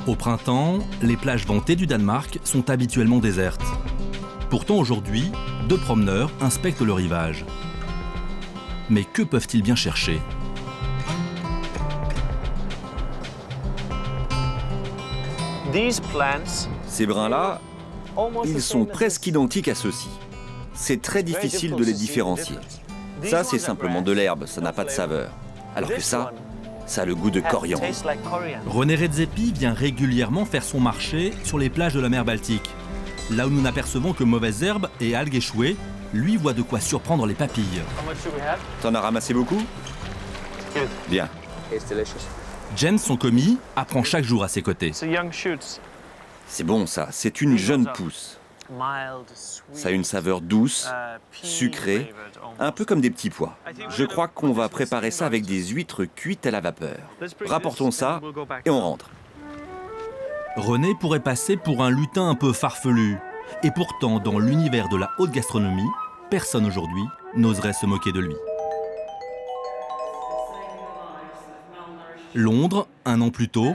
Au printemps, les plages ventées du Danemark sont habituellement désertes. Pourtant aujourd'hui, 2 promeneurs inspectent le rivage. Mais que peuvent-ils bien chercher? Ces brins-là, ils sont presque identiques à ceux-ci. C'est très difficile de les différencier. Ça, c'est simplement de l'herbe, ça n'a pas de saveur. Alors que ça a le goût de coriandre. René Redzepi vient régulièrement faire son marché sur les plages de la mer Baltique. Là où nous n'apercevons que mauvaises herbes et algues échouées, lui voit de quoi surprendre les papilles. T'en as ramassé beaucoup? Bien. James, son commis, apprend chaque jour à ses côtés. C'est bon ça, c'est une jeune pousse. Ça a une saveur douce, sucrée, un peu comme des petits pois. Je crois qu'on va préparer ça avec des huîtres cuites à la vapeur. Rapportons ça et on rentre. René pourrait passer pour un lutin un peu farfelu. Et pourtant, dans l'univers de la haute gastronomie, personne aujourd'hui n'oserait se moquer de lui. Londres, 1 an plus tôt,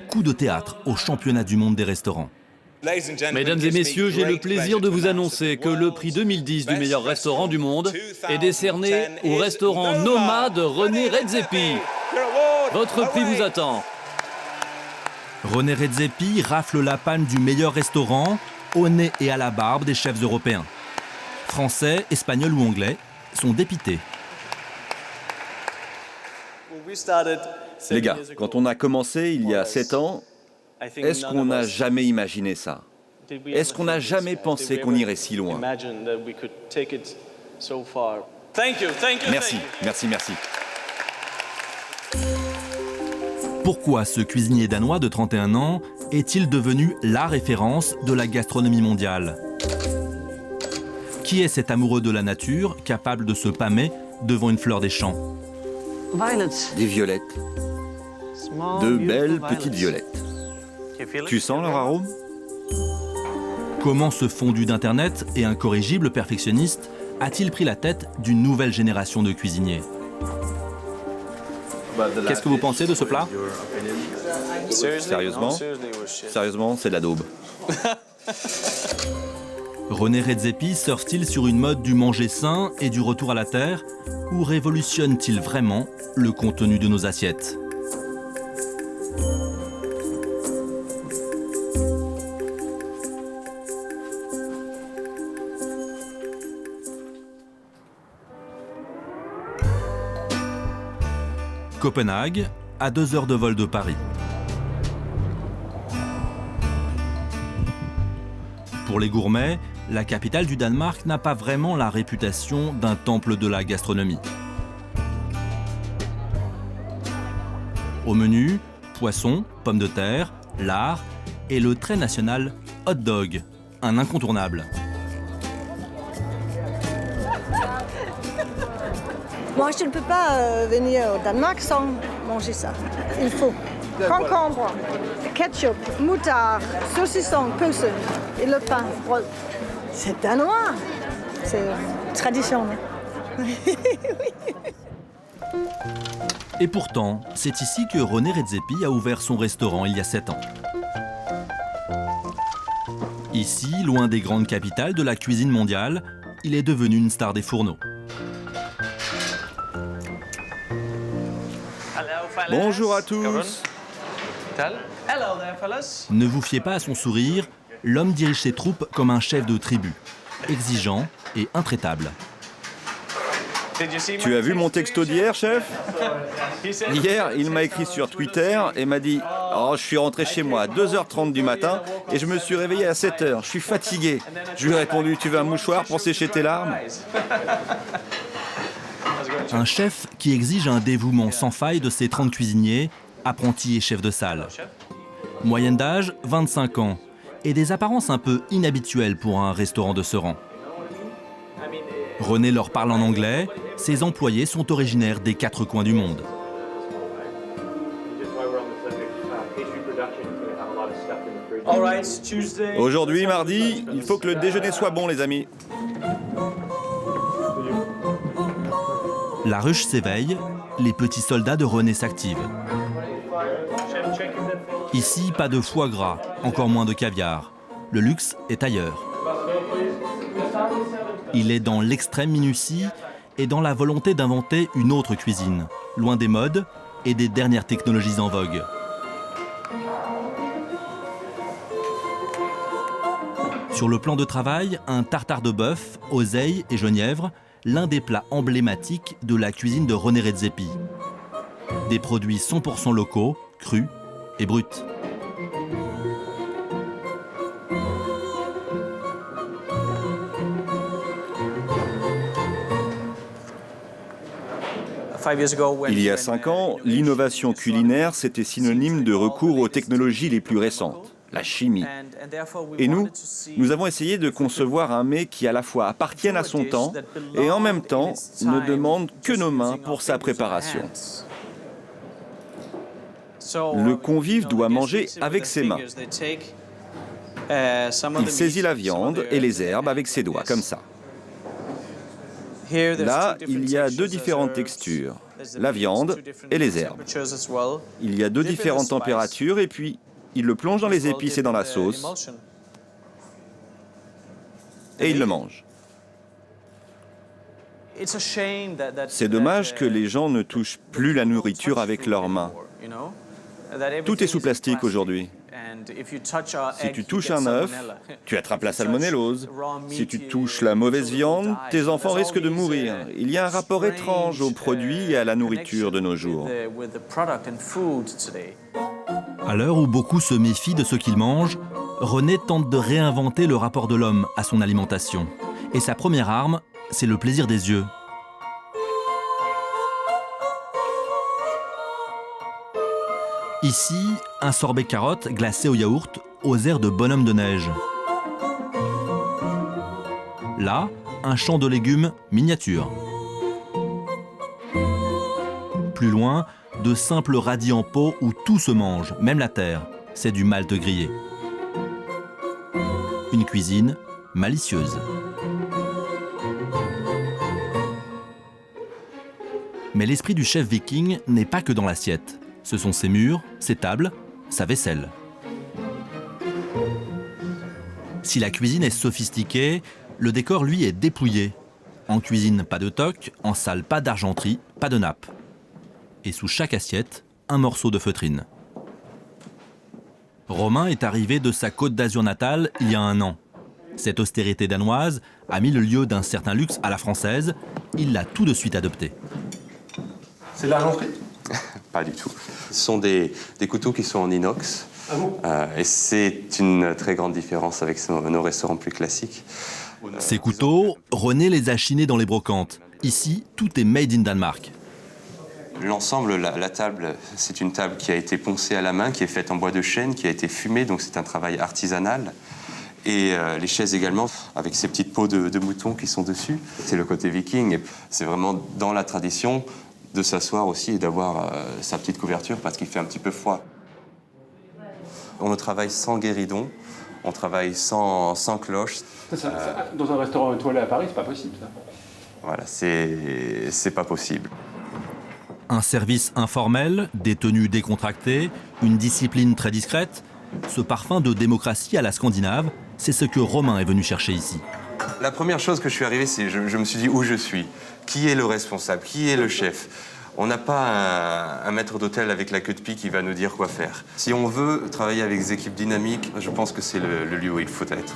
coup de théâtre au championnat du monde des restaurants. Mesdames et messieurs, j'ai le plaisir de vous annoncer que le prix 2010 du meilleur restaurant du monde est décerné au restaurant Nomade René Redzepi. Votre prix vous attend. René Redzepi rafle la palme du meilleur restaurant, au nez et à la barbe des chefs européens. Français, espagnols ou anglais sont dépités. Les gars, quand on a commencé il y a 7 ans, est-ce qu'on n'a jamais imaginé ça? Est-ce qu'on n'a jamais pensé qu'on irait si loin? Merci, merci, merci. Pourquoi ce cuisinier danois de 31 ans est-il devenu la référence de la gastronomie mondiale? Qui est cet amoureux de la nature capable de se pâmer devant une fleur des champs? Des violettes. De belles petites violettes. Tu sens leur arôme? Comment ce fondu d'Internet et incorrigible perfectionniste a-t-il pris la tête d'une nouvelle génération de cuisiniers? Qu'est-ce que vous pensez de ce plat? Sérieusement? Sérieusement, c'est de la daube. René Redzepi surfe-t-il sur une mode du manger sain et du retour à la terre, ou révolutionne-t-il vraiment le contenu de nos assiettes? Copenhague, à 2 heures de vol de Paris. Pour les gourmets, la capitale du Danemark n'a pas vraiment la réputation d'un temple de la gastronomie. Au menu, poisson, pommes de terre, lard et le très national hot dog, un incontournable. Moi, je ne peux pas venir au Danemark sans manger ça. Il faut concombre, ketchup, moutarde, saucisson, pulse et le pain. C'est danois. C'est tradition. Et pourtant, c'est ici que René Redzepi a ouvert son restaurant il y a 7 ans. Ici, loin des grandes capitales de la cuisine mondiale, il est devenu une star des fourneaux. Bonjour à tous. Ne vous fiez pas à son sourire, l'homme dirige ses troupes comme un chef de tribu, exigeant et intraitable. Tu as vu mon texto d'hier, chef? Hier, il m'a écrit sur Twitter et m'a dit « Oh, je suis rentré chez moi à 2h30 du matin et je me suis réveillé à 7h. Je suis fatigué. » Je lui ai répondu « Tu veux un mouchoir pour sécher tes larmes ?» Un chef qui exige un dévouement sans faille de ses 30 cuisiniers, apprentis et chefs de salle. Moyenne d'âge, 25 ans, et des apparences un peu inhabituelles pour un restaurant de ce rang. René leur parle en anglais, ses employés sont originaires des 4 coins du monde. Aujourd'hui, mardi, il faut que le déjeuner soit bon, les amis. La ruche s'éveille, les petits soldats de René s'activent. Ici, pas de foie gras, encore moins de caviar. Le luxe est ailleurs. Il est dans l'extrême minutie et dans la volonté d'inventer une autre cuisine, loin des modes et des dernières technologies en vogue. Sur le plan de travail, un tartare de bœuf, oseille et genièvre, l'un des plats emblématiques de la cuisine de René Redzepi. Des produits 100% locaux, crus et bruts. Il y a 5 ans, l'innovation culinaire, c'était synonyme de recours aux technologies les plus récentes, la chimie. Et nous avons essayé de concevoir un mets qui à la fois appartienne à son temps et en même temps ne demande que nos mains pour sa préparation. Le convive doit manger avec ses mains. Il saisit la viande et les herbes avec ses doigts, comme ça. Là, il y a 2 différentes textures, la viande et les herbes. Il y a 2 différentes températures et puis il le plonge dans les épices et dans la sauce et il le mange. C'est dommage que les gens ne touchent plus la nourriture avec leurs mains. Tout est sous plastique aujourd'hui. Si tu touches un œuf, tu attrapes la salmonellose. Si tu touches la mauvaise viande, tes enfants risquent de mourir. Il y a un rapport étrange aux produits et à la nourriture de nos jours. À l'heure où beaucoup se méfient de ce qu'ils mangent, René tente de réinventer le rapport de l'homme à son alimentation. Et sa première arme, c'est le plaisir des yeux. Ici, un sorbet carotte glacé au yaourt aux airs de bonhomme de neige. Là, un champ de légumes miniature. Plus loin, de simples radis en pot où tout se mange, même la terre. C'est du malt grillé. Une cuisine malicieuse. Mais l'esprit du chef viking n'est pas que dans l'assiette. Ce sont ses murs, ses tables, sa vaisselle. Si la cuisine est sophistiquée, le décor, lui, est dépouillé. En cuisine, pas de toc, en salle, pas d'argenterie, pas de nappe. Et sous chaque assiette, un morceau de feutrine. Romain est arrivé de sa Côte d'Azur natale il y a 1 an. Cette austérité danoise a mis le lieu d'un certain luxe à la française. Il l'a tout de suite adopté. C'est de l'argenterie ? Pas du tout. Ce sont des couteaux qui sont en inox. Ah bon ? Et c'est une très grande différence avec nos restaurants plus classiques. Ces couteaux, René les a chinés dans les brocantes. Ici, tout est made in Danemark. L'ensemble, la table, c'est une table qui a été poncée à la main, qui est faite en bois de chêne, qui a été fumée, donc c'est un travail artisanal. Et les chaises également, avec ces petites peaux de mouton qui sont dessus. C'est le côté viking, et c'est vraiment dans la tradition de s'asseoir aussi et d'avoir sa petite couverture parce qu'il fait un petit peu froid. On travaille sans guéridon, on travaille sans cloche. Dans un restaurant étoilé à Paris, c'est pas possible, ça. Voilà, c'est pas possible. Un service informel, des tenues décontractées, une discipline très discrète. Ce parfum de démocratie à la scandinave, c'est ce que Romain est venu chercher ici. La première chose que je suis arrivé, c'est je me suis dit où je suis. Qui est le responsable? Qui est le chef? On n'a pas un maître d'hôtel avec la queue de pie qui va nous dire quoi faire. Si on veut travailler avec des équipes dynamiques, je pense que c'est le lieu où il faut être.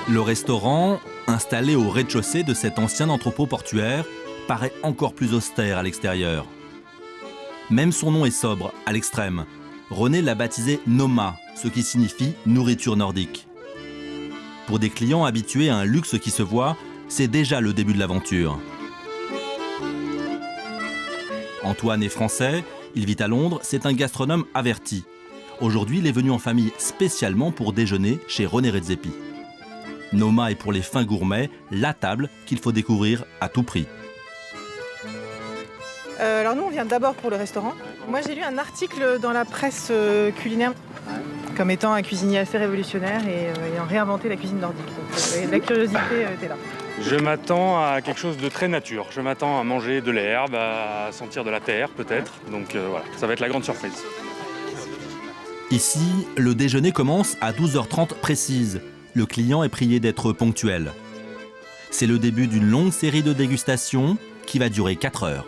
Le restaurant, installé au rez-de-chaussée de cet ancien entrepôt portuaire, paraît encore plus austère à l'extérieur. Même son nom est sobre, à l'extrême. René l'a baptisé Noma, ce qui signifie nourriture nordique. Pour des clients habitués à un luxe qui se voit, c'est déjà le début de l'aventure. Antoine est français, il vit à Londres, c'est un gastronome averti. Aujourd'hui, il est venu en famille spécialement pour déjeuner chez René Redzepi. Noma est pour les fins gourmets la table qu'il faut découvrir à tout prix. Alors nous, on vient d'abord pour le restaurant. Moi, j'ai lu un article dans la presse culinaire comme étant un cuisinier assez révolutionnaire et ayant réinventé la cuisine nordique. Donc la curiosité était là. Je m'attends à quelque chose de très nature. Je m'attends à manger de l'herbe, à sentir de la terre peut-être. Donc voilà, ça va être la grande surprise. Ici, le déjeuner commence à 12h30 précise. Le client est prié d'être ponctuel. C'est le début d'une longue série de dégustations qui va durer 4 heures.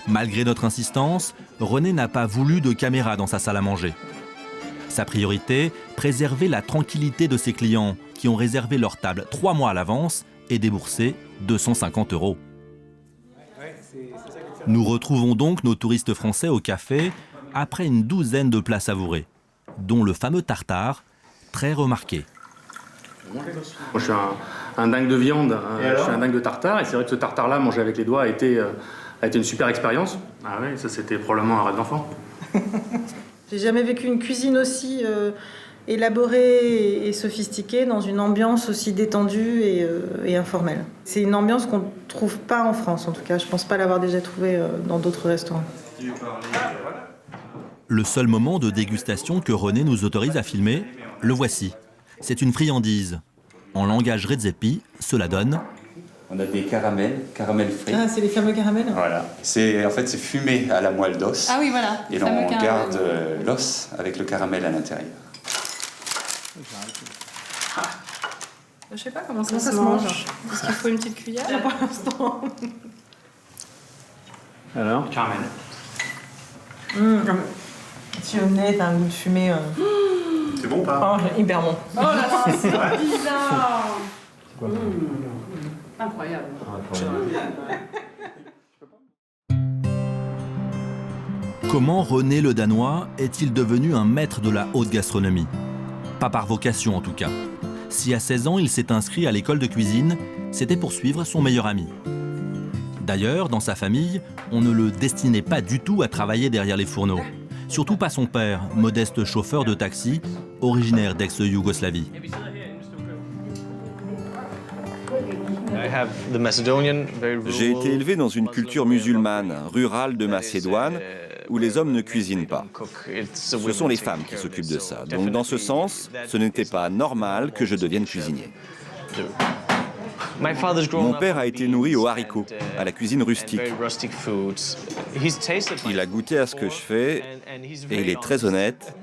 Malgré notre insistance, René n'a pas voulu de caméra dans sa salle à manger. Sa priorité, préserver la tranquillité de ses clients qui ont réservé leur table 3 mois à l'avance et déboursé 250 €. Nous retrouvons donc nos touristes français au café après une douzaine de plats savourés, dont le fameux tartare, très remarqué. Moi, je suis un dingue de viande, je suis un dingue de tartare, et c'est vrai que ce tartare-là, mangé avec les doigts, a été une super expérience. Ah oui, ça c'était probablement un rêve d'enfant. J'ai jamais vécu une cuisine aussi élaborée et sophistiquée dans une ambiance aussi détendue et informelle. C'est une ambiance qu'on ne trouve pas en France, en tout cas. Je ne pense pas l'avoir déjà trouvée dans d'autres restaurants. Le seul moment de dégustation que René nous autorise à filmer, le voici. C'est une friandise. En langage redzepi, cela donne... On a des caramels frits. Ah, c'est les fameux caramels. Voilà. En fait, c'est fumé à la moelle d'os. Ah oui, voilà. Et on garde l'os avec le caramel à l'intérieur. Je sais pas comment ça se mange. Est-ce qu'il faut une petite cuillère pour l'instant? Alors, caramel. Si au nez, t'as un goût de fumée. C'est bon ou pas? Oh, hyper bon. Oh là là, c'est bizarre. Incroyable. Comment René le Danois est-il devenu un maître de la haute gastronomie? Pas par vocation en tout cas. Si à 16 ans il s'est inscrit à l'école de cuisine, c'était pour suivre son meilleur ami. D'ailleurs, dans sa famille, on ne le destinait pas du tout à travailler derrière les fourneaux. Surtout pas son père, modeste chauffeur de taxi, originaire d'ex-Yougoslavie. J'ai été élevé dans une culture musulmane, rurale de Macédoine, où les hommes ne cuisinent pas. Ce sont les femmes qui s'occupent de ça. Donc dans ce sens, ce n'était pas normal que je devienne cuisinier. Mon père a été nourri aux haricots, à la cuisine rustique. Il a goûté à ce que je fais et il est très honnête.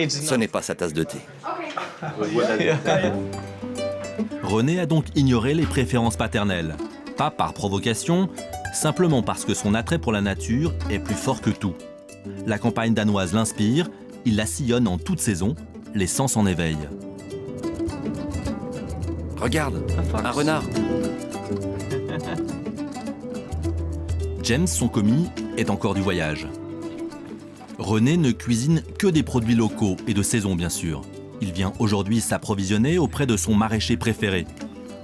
Ce n'est pas sa tasse de thé. René a donc ignoré les préférences paternelles. Pas par provocation, simplement parce que son attrait pour la nature est plus fort que tout. La campagne danoise l'inspire, il la sillonne en toute saison, les sens en éveil. Regarde, un renard. James, son commis, est encore du voyage. René ne cuisine que des produits locaux et de saison, bien sûr. Il vient aujourd'hui s'approvisionner auprès de son maraîcher préféré.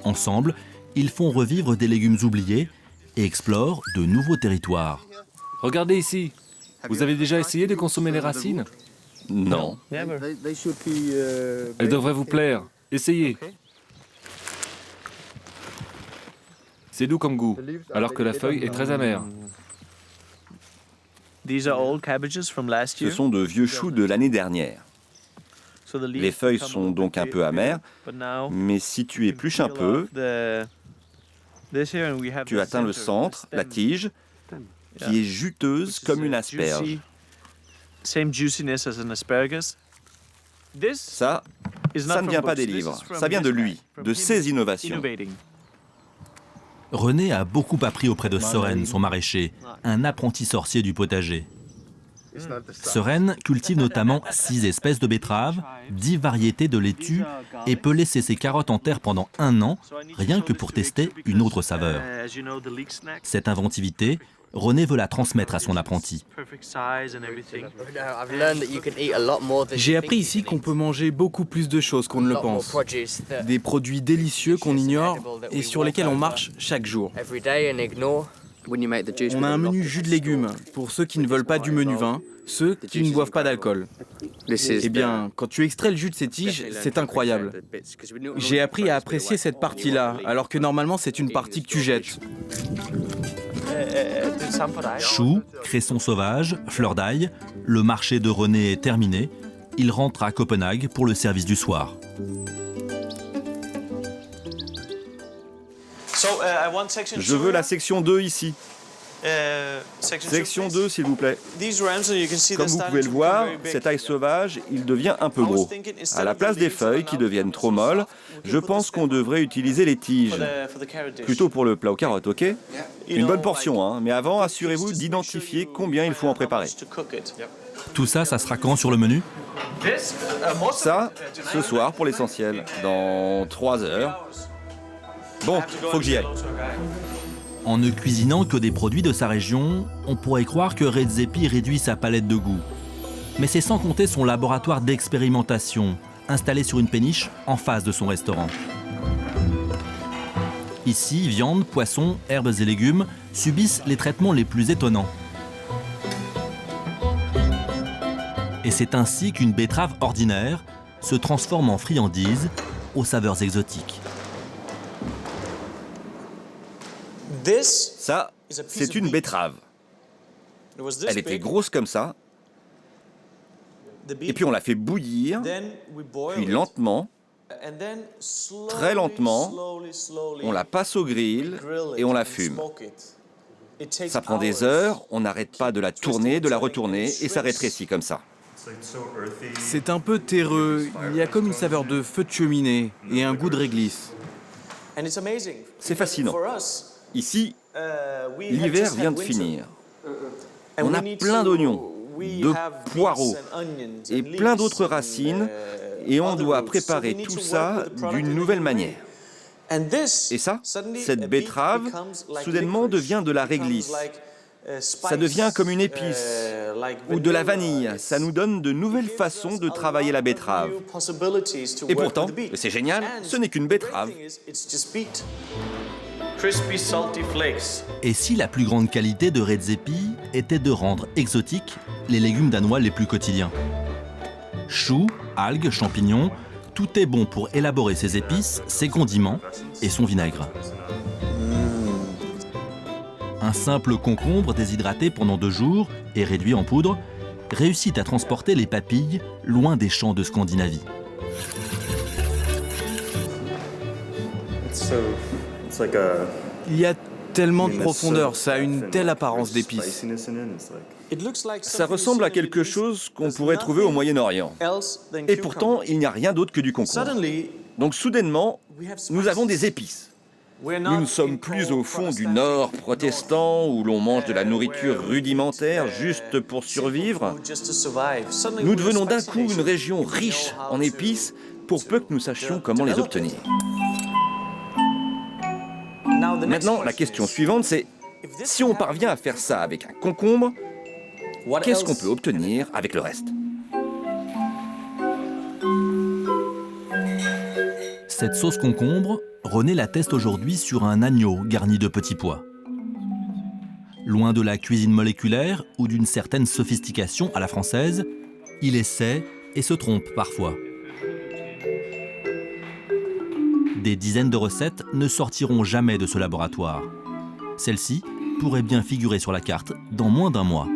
Ensemble, ils font revivre des légumes oubliés et explorent de nouveaux territoires. Regardez ici. Vous avez déjà essayé de consommer les racines? Non. Elles devraient vous plaire. Essayez. C'est doux comme goût, alors que la feuille est très amère. Ce sont de vieux choux de l'année dernière. Les feuilles sont donc un peu amères, mais si tu épluches un peu, tu atteins le centre, la tige, qui est juteuse comme une asperge. Ça ne vient pas des livres, ça vient de lui, de ses innovations. René a beaucoup appris auprès de Søren, son maraîcher, un apprenti sorcier du potager. Søren cultive notamment 6 espèces de betteraves, 10 variétés de laitue et peut laisser ses carottes en terre pendant 1 an, rien que pour tester une autre saveur. Cette inventivité, René veut la transmettre à son apprenti. J'ai appris ici qu'on peut manger beaucoup plus de choses qu'on ne le pense. Des produits délicieux qu'on ignore et sur lesquels on marche chaque jour. On a un menu jus de légumes pour ceux qui ne veulent pas du menu vin, ceux qui ne boivent pas d'alcool. Eh bien, quand tu extrais le jus de ces tiges, c'est incroyable. J'ai appris à apprécier cette partie-là, alors que normalement c'est une partie que tu jettes. Choux, cressons sauvages, fleurs d'ail, le marché de René est terminé. Il rentre à Copenhague pour le service du soir. Je veux la section 2 ici. Section 2, s'il vous plaît. Comme vous pouvez le voir, cet ail sauvage, il devient un peu gros. À la place des feuilles qui deviennent trop molles, je pense qu'on devrait utiliser les tiges. Plutôt pour le plat aux carottes, ok? Une bonne portion, hein, mais avant, assurez-vous d'identifier combien il faut en préparer. Tout ça, ça sera quand sur le menu? Ça, ce soir pour l'essentiel, dans 3 heures. Bon, faut que j'y aille. En ne cuisinant que des produits de sa région, on pourrait croire que Redzepi réduit sa palette de goût. Mais c'est sans compter son laboratoire d'expérimentation, installé sur une péniche en face de son restaurant. Ici, viande, poissons, herbes et légumes subissent les traitements les plus étonnants. Et c'est ainsi qu'une betterave ordinaire se transforme en friandise aux saveurs exotiques. Ça, c'est une betterave. Elle était grosse comme ça. Et puis on l'a fait bouillir, puis lentement, très lentement, on la passe au grill et on la fume. Ça prend des heures, on n'arrête pas de la tourner, de la retourner, et ça rétrécit comme ça. C'est un peu terreux, il y a comme une saveur de feu de cheminée et un goût de réglisse. C'est fascinant. Ici, l'hiver vient de finir. On a plein d'oignons, de poireaux et plein d'autres racines, et on doit préparer tout ça d'une nouvelle manière. Et ça, cette betterave, soudainement devient de la réglisse. Ça devient comme une épice ou de la vanille. Ça nous donne de nouvelles façons de travailler la betterave. Et pourtant, c'est génial, ce n'est qu'une betterave. Et si la plus grande qualité de Redzepi était de rendre exotiques les légumes danois les plus quotidiens? Choux, algues, champignons, tout est bon pour élaborer ses épices, ses condiments et son vinaigre. Un simple concombre déshydraté pendant 2 jours et réduit en poudre réussit à transporter les papilles loin des champs de Scandinavie. Il y a tellement de profondeur, ça a une telle apparence d'épices. Ça ressemble à quelque chose qu'on pourrait trouver au Moyen-Orient. Et pourtant, il n'y a rien d'autre que du concombre. Donc soudainement, nous avons des épices. Nous ne sommes plus au fond du Nord protestant où l'on mange de la nourriture rudimentaire juste pour survivre. Nous devenons d'un coup une région riche en épices pour peu que nous sachions comment les obtenir. Maintenant, la question suivante, c'est si on parvient à faire ça avec un concombre, qu'est-ce qu'on peut obtenir avec le reste? Cette sauce concombre, René la teste aujourd'hui sur un agneau garni de petits pois. Loin de la cuisine moléculaire ou d'une certaine sophistication à la française, il essaie et se trompe parfois. Des dizaines de recettes ne sortiront jamais de ce laboratoire. Celle-ci pourrait bien figurer sur la carte dans moins d'1 mois.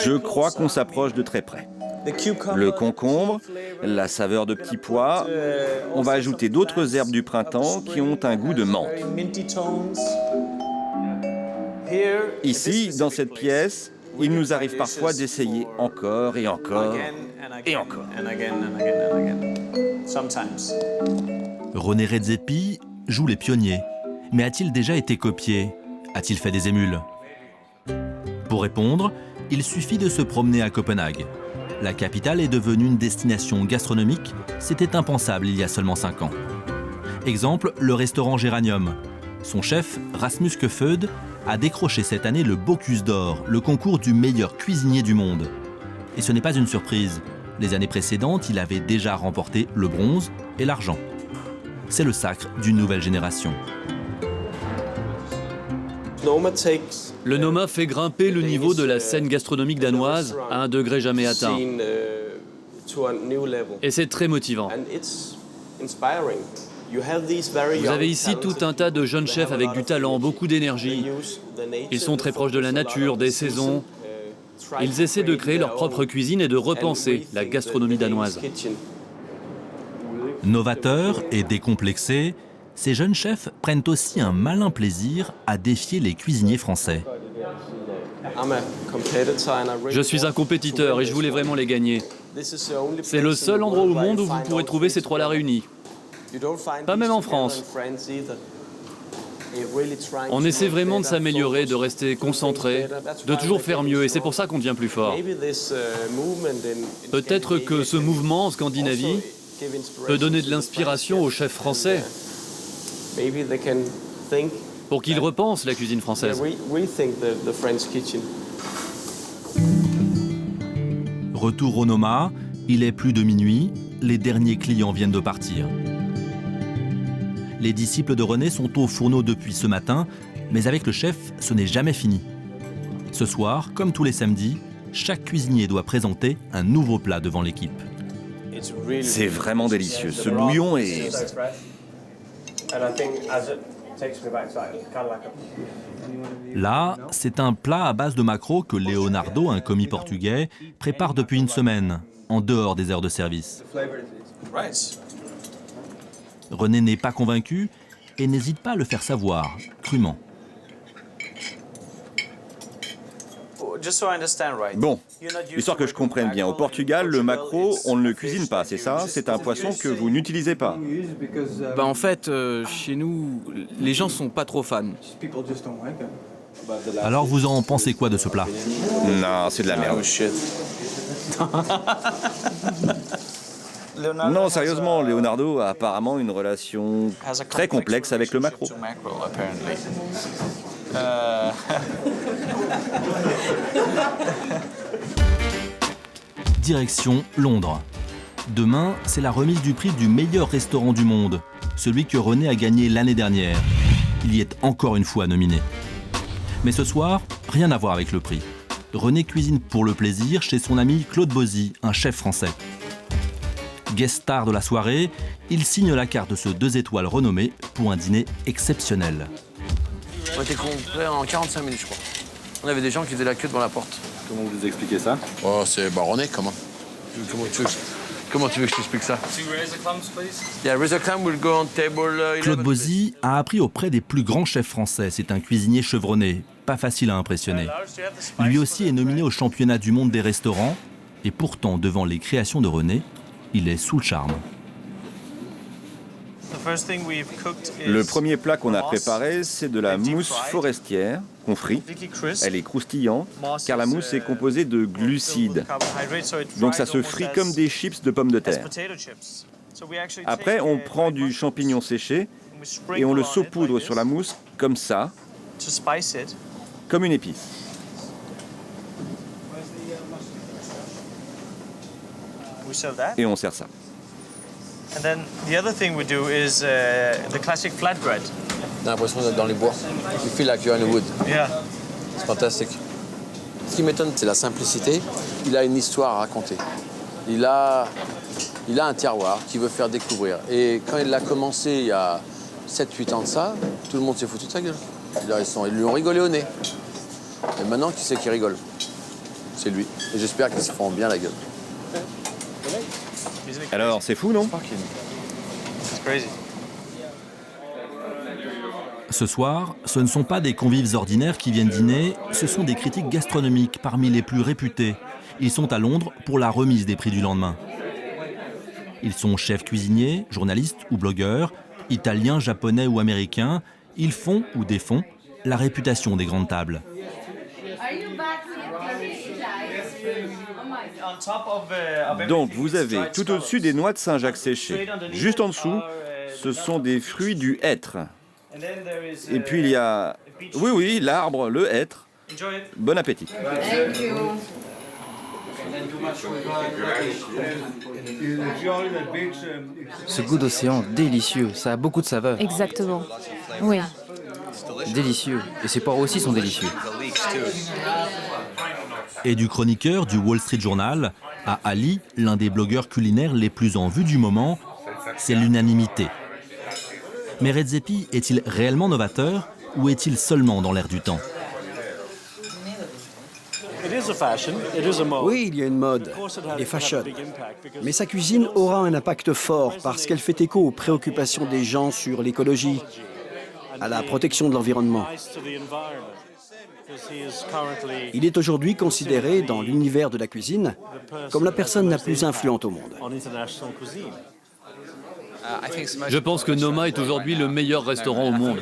Je crois qu'on s'approche de très près. Le concombre, la saveur de petits pois, on va ajouter d'autres herbes du printemps qui ont un goût de menthe. Ici, dans cette pièce, il nous arrive parfois d'essayer encore et encore et encore. René Redzepi joue les pionniers. Mais a-t-il déjà été copié? A-t-il fait des émules? Pour répondre, il suffit de se promener à Copenhague. La capitale est devenue une destination gastronomique, c'était impensable il y a seulement 5 ans. Exemple, le restaurant Géranium. Son chef, Rasmus Koefoed, a décroché cette année le Bocuse d'Or, le concours du meilleur cuisinier du monde. Et ce n'est pas une surprise. Les années précédentes, il avait déjà remporté le bronze et l'argent. C'est le sacre d'une nouvelle génération. Le Noma fait grimper le niveau de la scène gastronomique danoise à un degré jamais atteint. Et c'est très motivant. Vous avez ici tout un tas de jeunes chefs avec du talent, beaucoup d'énergie. Ils sont très proches de la nature, des saisons. Ils essaient de créer leur propre cuisine et de repenser la gastronomie danoise. Novateurs et décomplexés, ces jeunes chefs prennent aussi un malin plaisir à défier les cuisiniers français. Je suis un compétiteur et je voulais vraiment les gagner. C'est le seul endroit au monde où vous pourrez trouver ces trois-là réunis. Pas même en France. On essaie vraiment de s'améliorer, de rester concentré, de toujours faire mieux, et c'est pour ça qu'on devient plus fort. Peut-être que ce mouvement en Scandinavie peut donner de l'inspiration aux chefs français pour qu'ils repensent la cuisine française. Retour au Noma, il est plus de minuit, les derniers clients viennent de partir. Les disciples de René sont au fourneau depuis ce matin, mais avec le chef, ce n'est jamais fini. Ce soir, comme tous les samedis, chaque cuisinier doit présenter un nouveau plat devant l'équipe. C'est vraiment délicieux. Ce bouillon est... Là, c'est un plat à base de maquereau que Leonardo, un commis portugais, prépare depuis une semaine, en dehors des heures de service. René n'est pas convaincu et n'hésite pas à le faire savoir, crûment. Bon, histoire que je comprenne bien, au Portugal, le maquereau, on ne le cuisine pas, c'est ça? C'est un poisson que vous n'utilisez pas? En fait, chez nous, les gens sont pas trop fans. Alors vous en pensez quoi de ce plat? Non, c'est de la merde. Non, sérieusement, Leonardo a apparemment une relation très complexe avec le maquereau. Direction Londres. Demain, c'est la remise du prix du meilleur restaurant du monde, celui que René a gagné l'année dernière. Il y est encore une fois nominé. Mais ce soir, rien à voir avec le prix. René cuisine pour le plaisir chez son ami Claude Bozy, un chef français. Guest star de la soirée, il signe la carte de ce 2 étoiles renommé pour un dîner exceptionnel. On était complet en 45 minutes, je crois. On avait des gens qui faisaient la queue devant la porte. Comment vous expliquez ça? Oh, c'est René, comment tu veux que je t'explique ça? Yeah, razor clam will go on table 11. Claude Bozy a appris auprès des plus grands chefs français. C'est un cuisinier chevronné, pas facile à impressionner. Lui aussi est nominé au championnat du monde des restaurants. Et pourtant, devant les créations de René, il est sous le charme. Le premier plat qu'on a préparé, c'est de la mousse forestière qu'on frit. Elle est croustillante, car la mousse est composée de glucides. Donc ça se frit comme des chips de pommes de terre. Après, on prend du champignon séché et on le saupoudre sur la mousse, comme ça, comme une épice. Et on sert ça. And then the other thing we do is the classic flatbread. T'as l'impression d'être dans les bois. You feel like you're in the wood. Yeah. C'est fantastique. Ce qui m'étonne, c'est la simplicité. Il a une histoire à raconter. Il a un terroir qu'il veut faire découvrir. Et quand il l'a commencé il y a 7-8 ans de ça, tout le monde s'est foutu de sa gueule. Ils lui ont rigolé au nez. Et maintenant, qui c'est qui rigole? C'est lui. Et j'espère qu'ils se feront bien la gueule. Alors, c'est fou, non? Ce soir, ce ne sont pas des convives ordinaires qui viennent dîner, ce sont des critiques gastronomiques parmi les plus réputés. Ils sont à Londres pour la remise des prix du lendemain. Ils sont chefs cuisiniers, journalistes ou blogueurs, italiens, japonais ou américains. Ils font ou défont la réputation des grandes tables. Donc vous avez tout au-dessus des noix de Saint-Jacques séchées. Juste en dessous, ce sont des fruits du hêtre. Et puis il y a... Oui, l'arbre, le hêtre. Bon appétit. Ce goût d'océan, délicieux. Ça a beaucoup de saveur. Exactement. Oui. Délicieux. Et ces poires aussi sont délicieux. Et du chroniqueur du Wall Street Journal à Ali, l'un des blogueurs culinaires les plus en vue du moment, c'est l'unanimité. Mais Redzepi est-il réellement novateur ou est-il seulement dans l'air du temps? Oui, il y a une mode, il est fashion. Mais sa cuisine aura un impact fort parce qu'elle fait écho aux préoccupations des gens sur l'écologie, à la protection de l'environnement. Il est aujourd'hui considéré dans l'univers de la cuisine comme la personne la plus influente au monde. Je pense que Noma est aujourd'hui le meilleur restaurant au monde.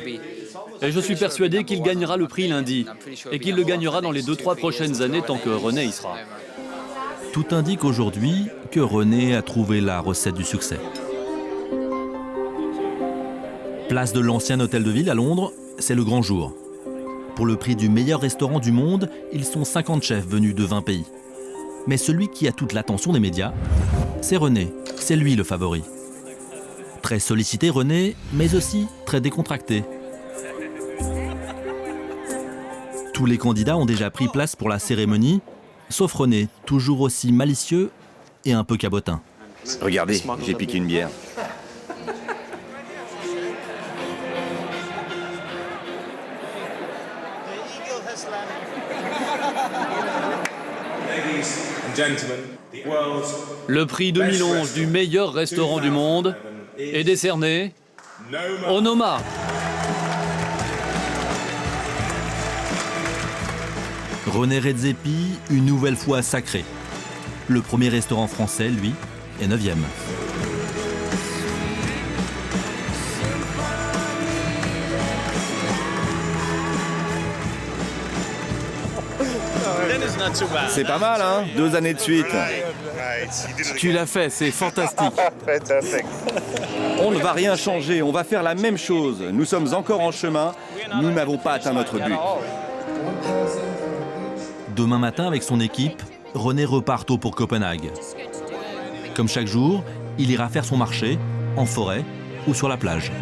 Et je suis persuadé qu'il gagnera le prix lundi. Et qu'il le gagnera dans les 2-3 prochaines années tant que René y sera. Tout indique aujourd'hui que René a trouvé la recette du succès. Place de l'ancien hôtel de ville à Londres, c'est le grand jour. Pour le prix du meilleur restaurant du monde, ils sont 50 chefs venus de 20 pays. Mais celui qui a toute l'attention des médias, c'est René. C'est lui le favori. Très sollicité René, mais aussi très décontracté. Tous les candidats ont déjà pris place pour la cérémonie, sauf René, toujours aussi malicieux et un peu cabotin. Regardez, j'ai piqué une bière. Le prix 2011 du meilleur restaurant du monde est décerné au Noma. René Redzepi, une nouvelle fois sacré. Le premier restaurant français, lui, est 9e. C'est pas mal, hein? 2 années de suite. Tu l'as fait, c'est fantastique. On ne va rien changer, on va faire la même chose. Nous sommes encore en chemin, nous n'avons pas atteint notre but. Demain matin, avec son équipe, René repart tôt pour Copenhague. Comme chaque jour, il ira faire son marché, en forêt ou sur la plage.